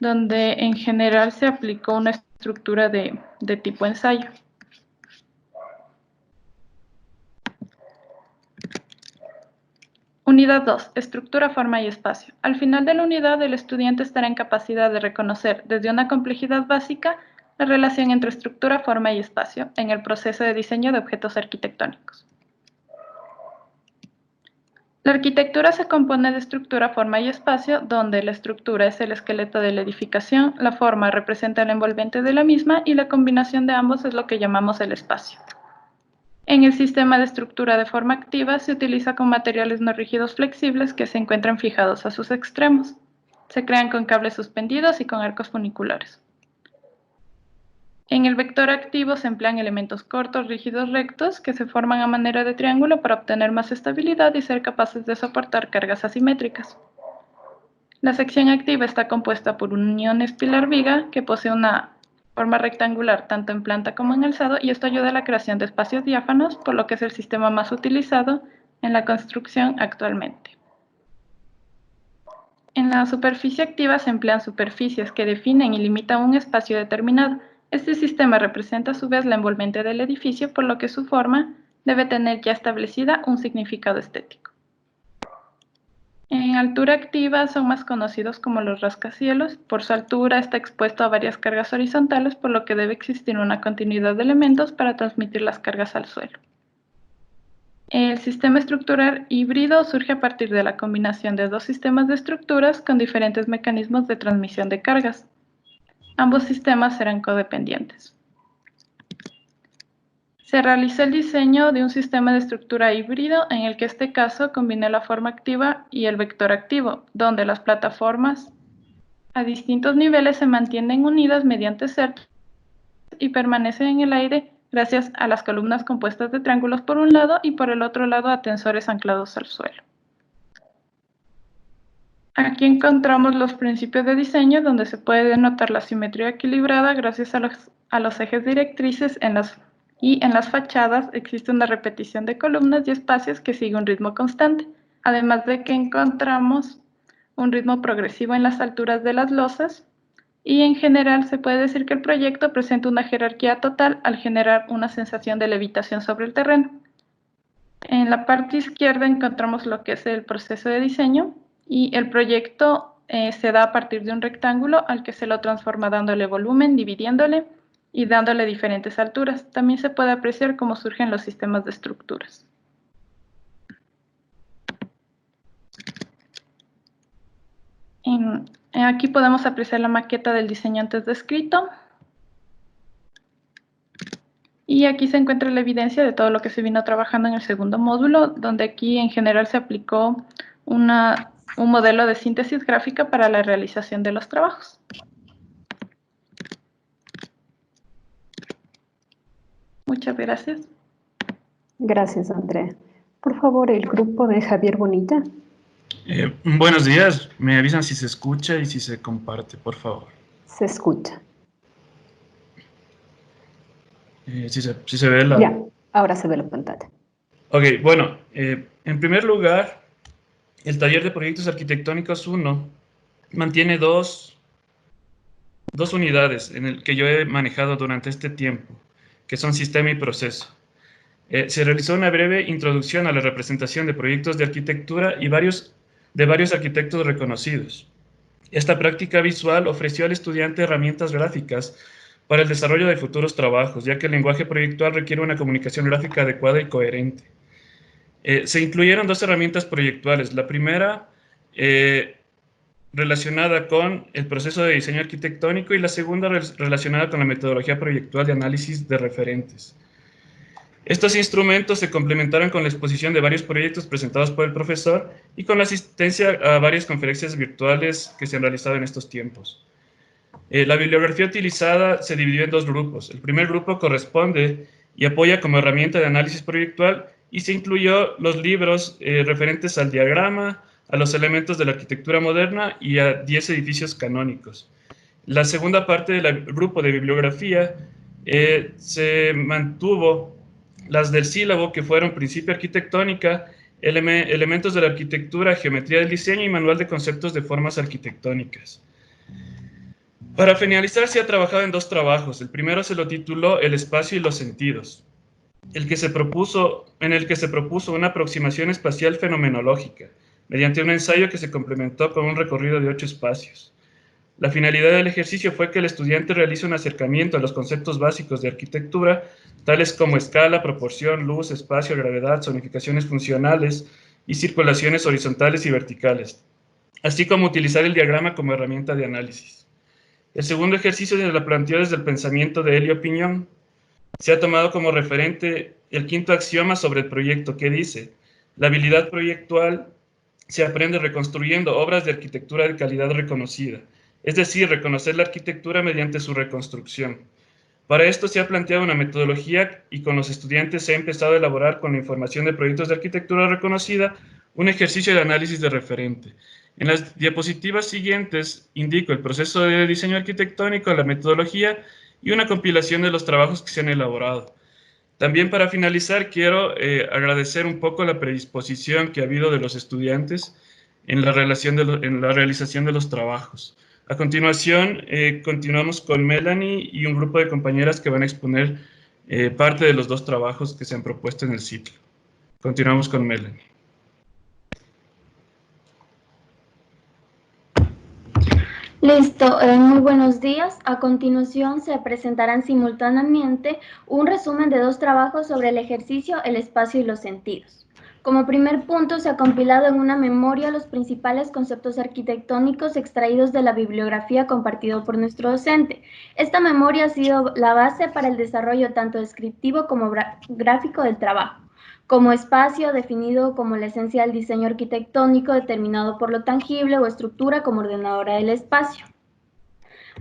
donde en general se aplicó una estructura de tipo ensayo. Unidad 2. Estructura, forma y espacio. Al final de la unidad, el estudiante estará en capacidad de reconocer desde una complejidad básica la relación entre estructura, forma y espacio en el proceso de diseño de objetos arquitectónicos. La arquitectura se compone de estructura, forma y espacio, donde la estructura es el esqueleto de la edificación, la forma representa el envolvente de la misma y la combinación de ambos es lo que llamamos el espacio. En el sistema de estructura de forma activa se utiliza con materiales no rígidos flexibles que se encuentran fijados a sus extremos. Se crean con cables suspendidos y con arcos funiculares. En el vector activo se emplean elementos cortos, rígidos, rectos, que se forman a manera de triángulo para obtener más estabilidad y ser capaces de soportar cargas asimétricas. La sección activa está compuesta por uniones pilar-viga, que posee una forma rectangular tanto en planta como en alzado, y esto ayuda a la creación de espacios diáfanos, por lo que es el sistema más utilizado en la construcción actualmente. En la superficie activa se emplean superficies que definen y limitan un espacio determinado. Este sistema representa a su vez la envolvente del edificio, por lo que su forma debe tener ya establecida un significado estético. En altura activa son más conocidos como los rascacielos. Por su altura está expuesto a varias cargas horizontales, por lo que debe existir una continuidad de elementos para transmitir las cargas al suelo. El sistema estructural híbrido surge a partir de la combinación de dos sistemas de estructuras con diferentes mecanismos de transmisión de cargas. Ambos sistemas serán codependientes. Se realizó el diseño de un sistema de estructura híbrido en el que este caso combina la forma activa y el vector activo, donde las plataformas a distintos niveles se mantienen unidas mediante cercos y permanecen en el aire gracias a las columnas compuestas de triángulos por un lado y por el otro lado a tensores anclados al suelo. Aquí encontramos los principios de diseño, donde se puede denotar la simetría equilibrada gracias a los ejes directrices y en las fachadas existe una repetición de columnas y espacios que sigue un ritmo constante, además de que encontramos un ritmo progresivo en las alturas de las losas, y en general se puede decir que el proyecto presenta una jerarquía total al generar una sensación de levitación sobre el terreno. En la parte izquierda encontramos lo que es el proceso de diseño, y el proyecto se da a partir de un rectángulo al que se lo transforma dándole volumen, dividiéndole y dándole diferentes alturas. También se puede apreciar cómo surgen los sistemas de estructuras. Aquí podemos apreciar la maqueta del diseño antes descrito. Y aquí se encuentra la evidencia de todo lo que se vino trabajando en el segundo módulo, donde aquí en general se aplicó un modelo de síntesis gráfica para la realización de los trabajos. Muchas gracias. Gracias, Andrea. Por favor, el grupo de Javier Bonilla. Buenos días. Me avisan si se escucha y si se comparte, por favor. Se escucha. Si se ve la... Ya, ahora se ve la pantalla. Ok, bueno, en primer lugar, el taller de proyectos arquitectónicos 1 mantiene dos unidades en el que yo he manejado durante este tiempo, que son sistema y proceso. Se realizó una breve introducción a la representación de proyectos de arquitectura y de varios arquitectos reconocidos. Esta práctica visual ofreció al estudiante herramientas gráficas para el desarrollo de futuros trabajos, ya que el lenguaje proyectual requiere una comunicación gráfica adecuada y coherente. Se incluyeron dos herramientas proyectuales. La primera, relacionada con el proceso de diseño arquitectónico, y la segunda relacionada con la metodología proyectual de análisis de referentes. Estos instrumentos se complementaron con la exposición de varios proyectos presentados por el profesor y con la asistencia a varias conferencias virtuales que se han realizado en estos tiempos. La bibliografía utilizada se dividió en dos grupos. El primer grupo corresponde y apoya como herramienta de análisis proyectual, y se incluyó los libros referentes al diagrama, a los elementos de la arquitectura moderna y a 10 edificios canónicos. La segunda parte del grupo de bibliografía se mantuvo las del sílabo, que fueron principio arquitectónica, elementos de la arquitectura, geometría del diseño y manual de conceptos de formas arquitectónicas. Para finalizar, se ha trabajado en dos trabajos. El primero se lo tituló El espacio y los sentidos, en el que se propuso una aproximación espacial fenomenológica, mediante un ensayo que se complementó con un recorrido de 8 espacios. La finalidad del ejercicio fue que el estudiante realice un acercamiento a los conceptos básicos de arquitectura, tales como escala, proporción, luz, espacio, gravedad, zonificaciones funcionales, y circulaciones horizontales y verticales, así como utilizar el diagrama como herramienta de análisis. El segundo ejercicio se lo planteó desde el pensamiento de Elio Piñón. Se ha tomado como referente el quinto axioma sobre el proyecto, que dice: la habilidad proyectual se aprende reconstruyendo obras de arquitectura de calidad reconocida, es decir, reconocer la arquitectura mediante su reconstrucción. Para esto se ha planteado una metodología y con los estudiantes se ha empezado a elaborar con la información de proyectos de arquitectura reconocida un ejercicio de análisis de referente. En las diapositivas siguientes indico el proceso de diseño arquitectónico, la metodología y una compilación de los trabajos que se han elaborado. También para finalizar quiero agradecer un poco la predisposición que ha habido de los estudiantes en la realización de los trabajos. A continuación, continuamos con Melanie y un grupo de compañeras que van a exponer parte de los dos trabajos que se han propuesto en el ciclo. Continuamos con Melanie. Listo, muy buenos días. A continuación se presentarán simultáneamente un resumen de dos trabajos sobre el ejercicio, el espacio y los sentidos. Como primer punto, se ha compilado en una memoria los principales conceptos arquitectónicos extraídos de la bibliografía compartida por nuestro docente. Esta memoria ha sido la base para el desarrollo tanto descriptivo como gráfico del trabajo. Como espacio, definido como la esencia del diseño arquitectónico determinado por lo tangible, o estructura como ordenadora del espacio.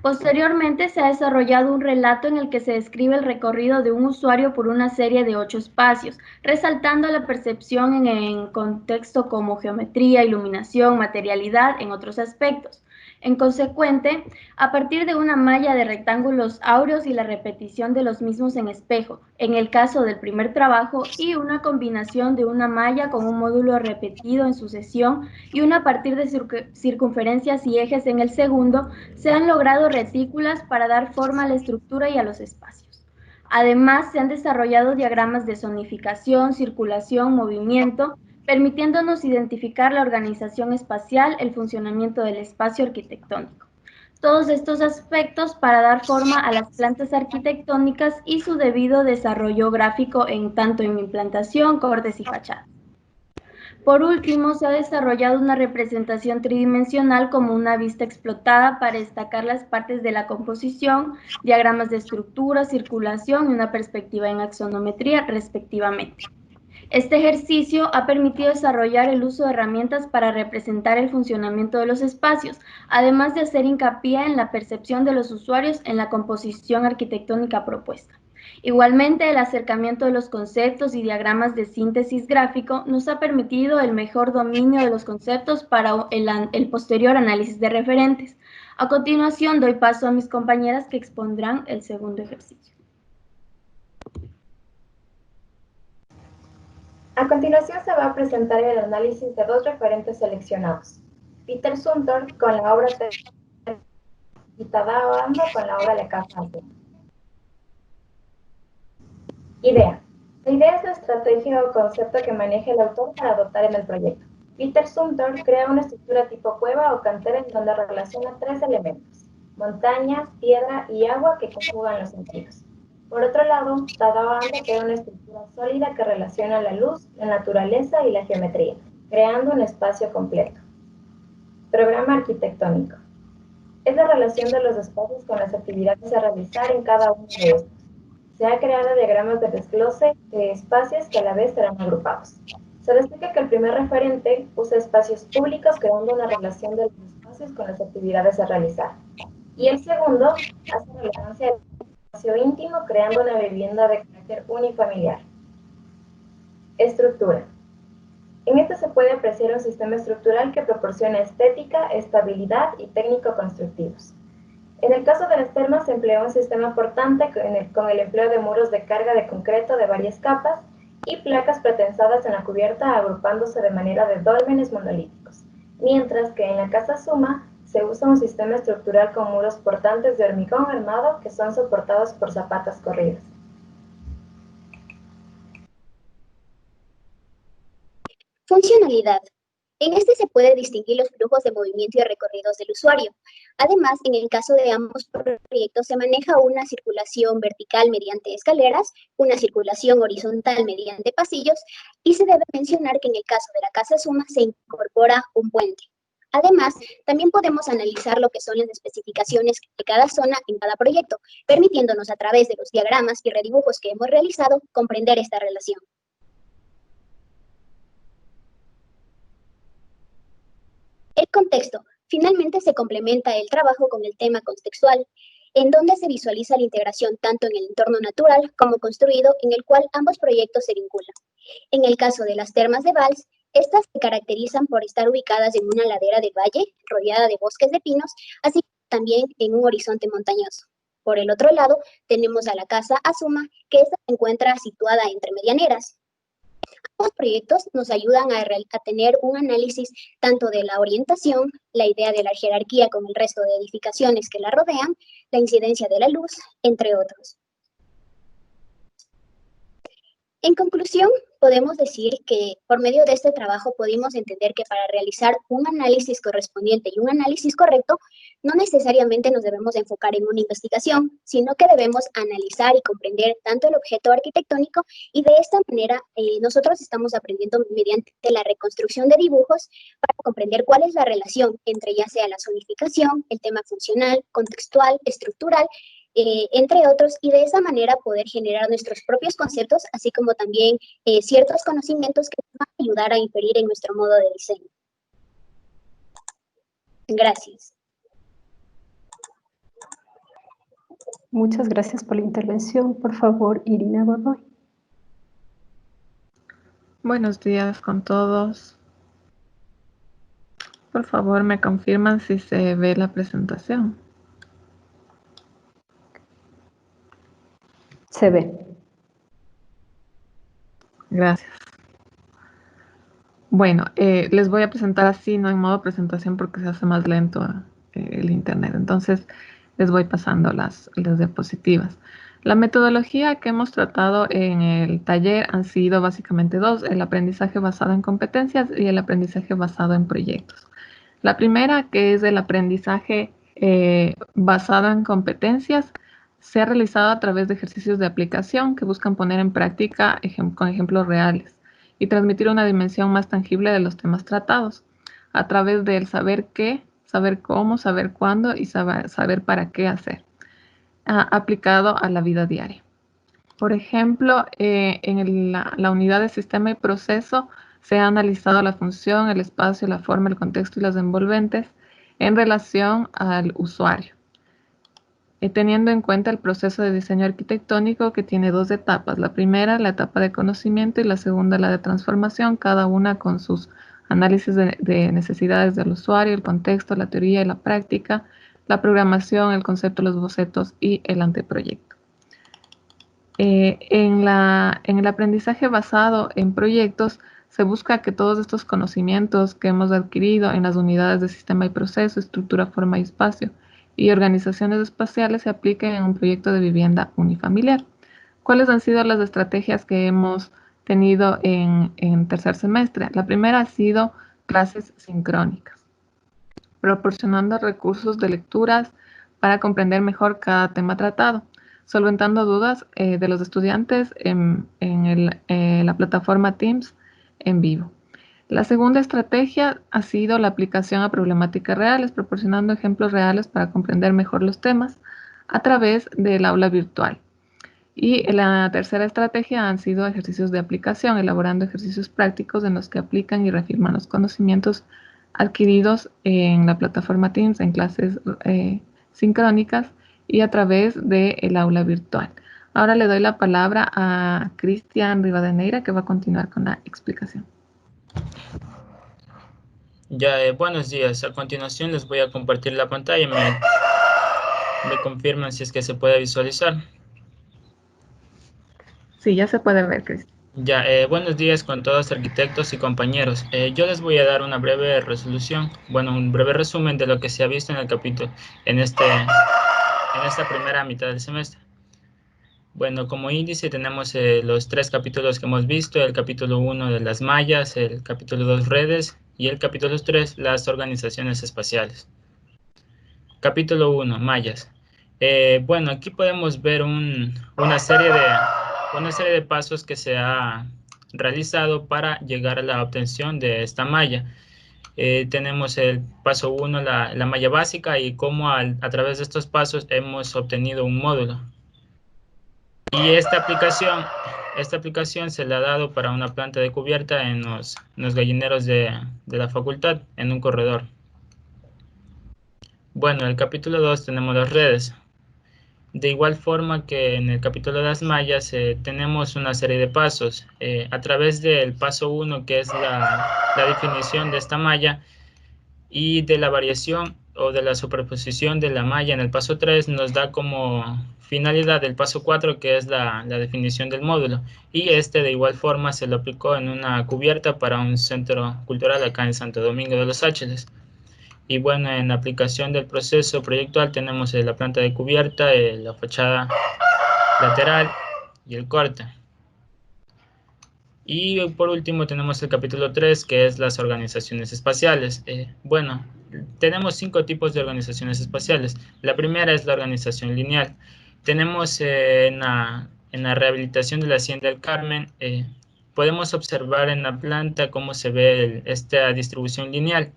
Posteriormente se ha desarrollado un relato en el que se describe el recorrido de un usuario por una serie de 8 espacios, resaltando la percepción en contexto como geometría, iluminación, materialidad, en otros aspectos. En consecuente, a partir de una malla de rectángulos áureos y la repetición de los mismos en espejo, en el caso del primer trabajo, y una combinación de una malla con un módulo repetido en sucesión y una a partir de circunferencias y ejes en el segundo, se han logrado retículas para dar forma a la estructura y a los espacios. Además, se han desarrollado diagramas de zonificación, circulación, movimiento, permitiéndonos identificar la organización espacial, el funcionamiento del espacio arquitectónico. Todos estos aspectos para dar forma a las plantas arquitectónicas y su debido desarrollo gráfico tanto en implantación, cortes y fachadas. Por último, se ha desarrollado una representación tridimensional como una vista explotada para destacar las partes de la composición, diagramas de estructura, circulación y una perspectiva en axonometría, respectivamente. Este ejercicio ha permitido desarrollar el uso de herramientas para representar el funcionamiento de los espacios, además de hacer hincapié en la percepción de los usuarios en la composición arquitectónica propuesta. Igualmente, el acercamiento de los conceptos y diagramas de síntesis gráfico nos ha permitido el mejor dominio de los conceptos para el posterior análisis de referentes. A continuación, doy paso a mis compañeras que expondrán el segundo ejercicio. A continuación se va a presentar el análisis de dos referentes seleccionados. Peter Zumthor con la obra y Tadao Ando con la obra La Casa Azul. Idea. La idea es la estrategia o concepto que maneja el autor para adoptar en el proyecto. Peter Zumthor crea una estructura tipo cueva o cantera en donde relaciona tres elementos: montaña, piedra y agua que conjugan los sentidos. Por otro lado, Tadao Ando crea una estructura sólida que relaciona la luz, la naturaleza y la geometría, creando un espacio completo. Programa arquitectónico. Es la relación de los espacios con las actividades a realizar en cada uno de estos. Se ha creado diagramas de desglose de espacios que a la vez serán agrupados. Se les explica que el primer referente usa espacios públicos creando una relación de los espacios con las actividades a realizar. Y el segundo hace relevancia al espacio íntimo creando una vivienda de carácter unifamiliar. Estructura. En esta se puede apreciar un sistema estructural que proporciona estética, estabilidad y técnico-constructivos. En el caso de las termas se empleó un sistema portante con el empleo de muros de carga de concreto de varias capas y placas pretensadas en la cubierta agrupándose de manera de dólmenes monolíticos, mientras que en la casa Suma se usa un sistema estructural con muros portantes de hormigón armado que son soportados por zapatas corridas. Funcionalidad. En este se puede distinguir los flujos de movimiento y recorridos del usuario. Además, en el caso de ambos proyectos se maneja una circulación vertical mediante escaleras, una circulación horizontal mediante pasillos, y se debe mencionar que en el caso de la Casa Suma se incorpora un puente. Además, también podemos analizar lo que son las especificaciones de cada zona en cada proyecto, permitiéndonos a través de los diagramas y redibujos que hemos realizado comprender esta relación. El contexto. Finalmente se complementa el trabajo con el tema contextual, en donde se visualiza la integración tanto en el entorno natural como construido en el cual ambos proyectos se vinculan. En el caso de las termas de Valls, estas se caracterizan por estar ubicadas en una ladera del valle, rodeada de bosques de pinos, así como también en un horizonte montañoso. Por el otro lado, tenemos a la Casa Azuma, que esta se encuentra situada entre medianeras. Ambos proyectos nos ayudan a tener un análisis tanto de la orientación, la idea de la jerarquía con el resto de edificaciones que la rodean, la incidencia de la luz, entre otros. En conclusión, podemos decir que por medio de este trabajo pudimos entender que para realizar un análisis correspondiente y un análisis correcto, no necesariamente nos debemos enfocar en una investigación, sino que debemos analizar y comprender tanto el objeto arquitectónico y de esta manera nosotros estamos aprendiendo mediante la reconstrucción de dibujos para comprender cuál es la relación entre ya sea la zonificación, el tema funcional, contextual, estructural, entre otros, y de esa manera poder generar nuestros propios conceptos, así como también ciertos conocimientos que nos van a ayudar a inferir en nuestro modo de diseño. Gracias. Muchas gracias por la intervención. Por favor, Irina Godoy. Buenos días con todos. Por favor, me confirman si se ve la presentación. Se ve. Gracias. Bueno, les voy a presentar así, no en modo presentación porque se hace más lento el internet. Entonces, les voy pasando las diapositivas. La metodología que hemos tratado en el taller han sido básicamente dos: el aprendizaje basado en competencias y el aprendizaje basado en proyectos. La primera, que es el aprendizaje basado en competencias, se ha realizado a través de ejercicios de aplicación que buscan poner en práctica con ejemplos reales y transmitir una dimensión más tangible de los temas tratados a través del saber qué, saber cómo, saber cuándo y saber para qué hacer, aplicado a la vida diaria. Por ejemplo, en la unidad de sistema y proceso se ha analizado la función, el espacio, la forma, el contexto y las envolventes en relación al usuario, teniendo en cuenta el proceso de diseño arquitectónico, que tiene dos etapas. La primera, la etapa de conocimiento, y la segunda, la de transformación, cada una con sus análisis de necesidades del usuario, el contexto, la teoría y la práctica, la programación, el concepto, los bocetos y el anteproyecto. En el aprendizaje basado en proyectos se busca que todos estos conocimientos que hemos adquirido en las unidades de sistema y proceso, estructura, forma y espacio y organizaciones espaciales se apliquen en un proyecto de vivienda unifamiliar. ¿Cuáles han sido las estrategias que hemos tenido en tercer semestre? La primera ha sido clases sincrónicas, proporcionando recursos de lecturas para comprender mejor cada tema tratado, solventando dudas de los estudiantes en la plataforma Teams en vivo. La segunda estrategia ha sido la aplicación a problemáticas reales, proporcionando ejemplos reales para comprender mejor los temas a través del aula virtual. Y la tercera estrategia han sido ejercicios de aplicación, elaborando ejercicios prácticos en los que aplican y reafirman los conocimientos adquiridos en la plataforma Teams en clases sincrónicas y a través del aula virtual. Ahora le doy la palabra a Cristian Rivadeneira, que va a continuar con la explicación. Ya, buenos días. A continuación les voy a compartir la pantalla. Me confirman si es que se puede visualizar. Sí, ya se puede ver, Cristian. Ya, buenos días con todos arquitectos y compañeros. Yo les voy a dar una breve resolución, un breve resumen de lo que se ha visto en el capítulo, en esta primera mitad del semestre. Bueno, como índice tenemos los 3 capítulos que hemos visto: el capítulo 1 de las mallas, el capítulo 2 redes Y el capítulo 3, las organizaciones espaciales. Capítulo 1, mallas. Bueno, aquí podemos ver una serie de pasos que se ha realizado para llegar a la obtención de esta malla. Tenemos el paso 1, la malla básica, y cómo a través de estos pasos hemos obtenido un módulo. Y esta aplicación se le ha dado para una planta de cubierta en los gallineros de la facultad, en un corredor. Bueno, en el capítulo 2 tenemos las redes. De igual forma que en el capítulo de las mallas, tenemos una serie de pasos. A través del paso 1, que es la definición de esta malla, y de la variación o de la superposición de la malla en el paso 3, nos da como finalidad el paso 4, que es la definición del módulo. Y de igual forma se lo aplicó en una cubierta para un centro cultural acá en Santo Domingo de los Ángeles. Y bueno, en la aplicación del proceso proyectual tenemos la planta de cubierta, la fachada lateral y el corte. Y por último tenemos el capítulo 3, que es las organizaciones espaciales. Bueno, tenemos 5 tipos de organizaciones espaciales. La primera es la organización lineal. Tenemos en la rehabilitación de la Hacienda del Carmen, podemos observar en la planta cómo se ve esta distribución lineal.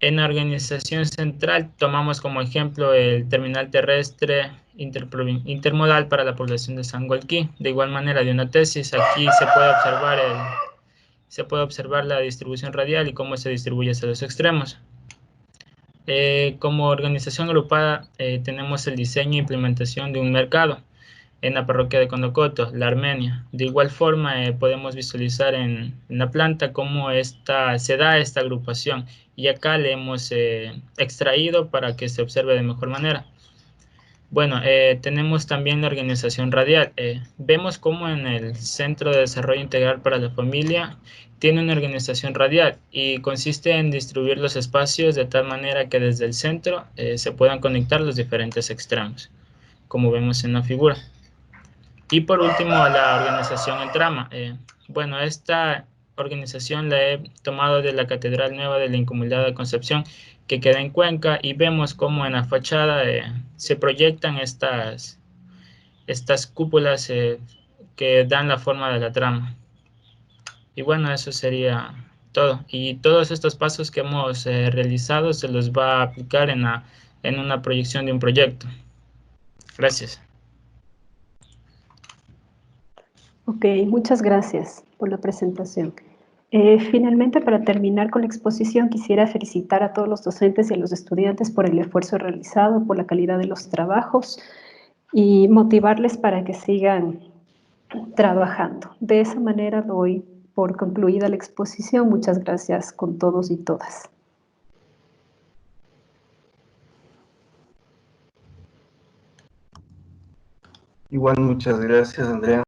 En la organización central tomamos como ejemplo el terminal terrestre intermodal para la población de Sangolquí. De igual manera, de una tesis, aquí se puede observar la distribución radial y cómo se distribuye hacia los extremos. Como organización agrupada, tenemos el diseño e implementación de un mercado en la parroquia de Condocoto, la Armenia. De igual forma, podemos visualizar en la planta cómo se da esta agrupación, y acá le hemos extraído para que se observe de mejor manera. Bueno, tenemos también la organización radial. Vemos cómo en el Centro de Desarrollo Integral para la Familia tiene una organización radial, y consiste en distribuir los espacios de tal manera que desde el centro se puedan conectar los diferentes extremos, como vemos en la figura. Y por último, la organización en trama. Bueno, esta organización la he tomado de la Catedral Nueva de la Inmaculada de Concepción, que queda en Cuenca, y vemos cómo en la fachada se proyectan estas cúpulas que dan la forma de la trama. Y bueno, eso sería todo. Y todos estos pasos que hemos realizado se los va a aplicar en una proyección de un proyecto. Gracias. Ok, muchas gracias por la presentación. Finalmente, para terminar con la exposición, quisiera felicitar a todos los docentes y a los estudiantes por el esfuerzo realizado, por la calidad de los trabajos, y motivarles para que sigan trabajando. De esa manera doy por concluida la exposición. Muchas gracias con todos y todas. Igual, muchas gracias, Andrea.